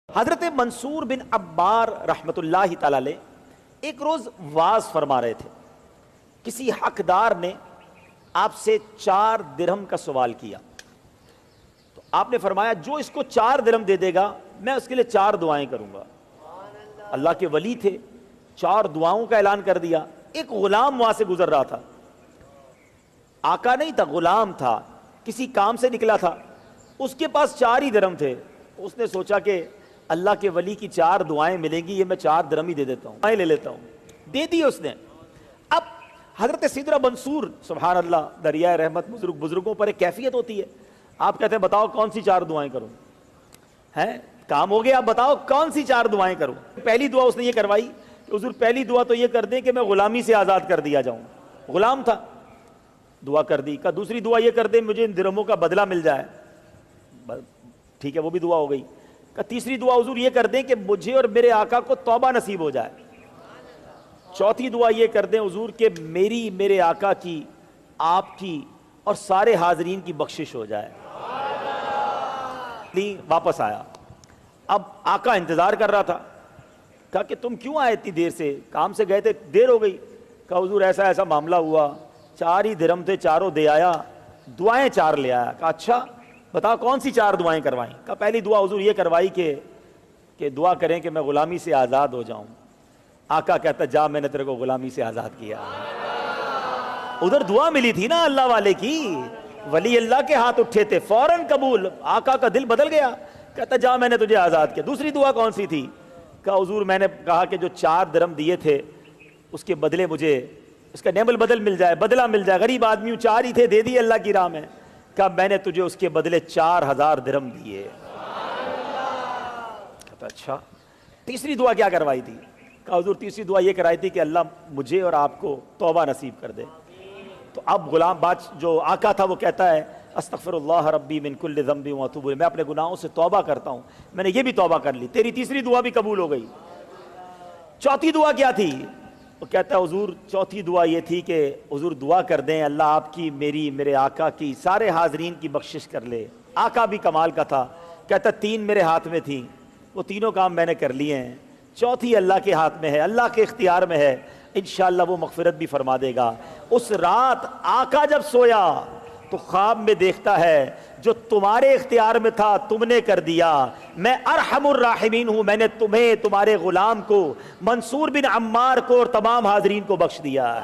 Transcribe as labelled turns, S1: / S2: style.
S1: حضرت منصور بن عبار رحمت اللہ تعالی علیہ ایک روز واز فرما رہے تھے. کسی حقدار نے آپ سے 4 درہم کا سوال کیا تو آپ نے فرمایا جو اس کو 4 درہم دے دے گا میں اس کے لیے 4 دعائیں کروں گا. اللہ کے ولی تھے, 4 دعاؤں کا اعلان کر دیا. ایک غلام وہاں سے گزر رہا تھا, آقا نہیں تھا, غلام تھا, کسی کام سے نکلا تھا, اس کے پاس 4 ہی درہم تھے. اس نے سوچا کہ اللہ کے ولی کی 4 دعائیں ملیں گی, یہ میں 4 درہم ہی دے دیتا ہوں, لے لیتا ہوں. دے دی اس نے. اب حضرت سیدنا منصور سبحان اللہ دریائے رحمت بزرگوں پر ایک کیفیت ہوتی ہے. آپ کہتے ہیں بتاؤ کون سی 4 دعائیں کروں, ہیں کام ہو گیا, آپ بتاؤ کون سی 4 دعائیں کروں. پہلی دعا اس نے یہ کروائی کہ حضور پہلی دعا تو یہ کر دیں کہ میں غلامی سے آزاد کر دیا جاؤں. غلام تھا, دعا کر دی. کہ دوسری دعا یہ کر دیں مجھے ان درہموں کا بدلہ مل جائے. ٹھیک ہے, وہ بھی دعا ہو گئی. کہ تیسری دعا حضور یہ کر دیں کہ مجھے اور میرے آقا کو توبہ نصیب ہو جائے. چوتھی دعا یہ کر دیں حضور کہ میری, میرے آقا کی, آپ کی اور سارے حاضرین کی بخشش ہو جائے. واپس آیا. اب آقا انتظار کر رہا تھا. کہا کہ تم کیوں آئے اتنی دیر سے, کام سے گئے تھے, دیر ہو گئی. کہا حضور ایسا ایسا معاملہ ہوا, 4 ہی درہم تھے, چاروں دے آیا, دعائیں 4 لے آیا. کہا اچھا بتاؤ کون سی 4 دعائیں کروائیں. کہا پہلی دعا حضور یہ کروائی کہ دعا کریں کہ میں غلامی سے آزاد ہو جاؤں. آقا کہتا جا میں نے تیرے کو غلامی سے آزاد کیا. ادھر دعا ملی تھی نا اللہ والے کی, ولی اللہ کے ہاتھ اٹھے تھے, فوراً قبول. آقا کا دل بدل گیا, کہتا جا میں نے تجھے آزاد کیا. دوسری دعا کون سی تھی؟ کہا حضور میں نے کہا کہ جو 4 درہم دیے تھے اس کے بدلے مجھے اس کا نعم البدل مل جائے, بدلہ مل جائے. غریب آدمی ہوں, 4 ہی تھے, دے دیے اللہ کی راہ میں. کہا میں نے تجھے اس کے بدلے 4000 درہم دیے. کہتا اچھا. تیسری دعا کیا کروائی تھی؟ کہا حضور تیسری دعا یہ کرائی تھی کہ اللہ مجھے اور آپ کو توبہ نصیب کر دے. تو اب غلام جو آقا تھا وہ کہتا ہے استغفر اللہ ربی من کل ذنب واتوب الیہ, میں اپنے گناہوں سے توبہ کرتا ہوں, میں نے یہ بھی توبہ کر لی. تیری تیسری دعا بھی قبول ہو گئی. چوتھی دعا کیا تھی؟ وہ کہتا ہے حضور چوتھی دعا یہ تھی کہ حضور دعا کر دیں اللہ آپ کی, میری, میرے آقا کی, سارے حاضرین کی بخشش کر لے. آقا بھی کمال کا تھا. کہتا 3 میرے ہاتھ میں تھیں, وہ تینوں کام میں نے کر لیے ہیں, چوتھی اللہ کے ہاتھ میں ہے, اللہ کے اختیار میں ہے, انشاءاللہ وہ مغفرت بھی فرما دے گا. اس رات آقا جب سویا تو خواب میں دیکھتا ہے جو تمہارے اختیار میں تھا تم نے کر دیا, میں ارحم الراحمین ہوں, میں نے تمہیں, تمہارے غلام کو, منصور بن عمار کو اور تمام حاضرین کو بخش دیا ہے.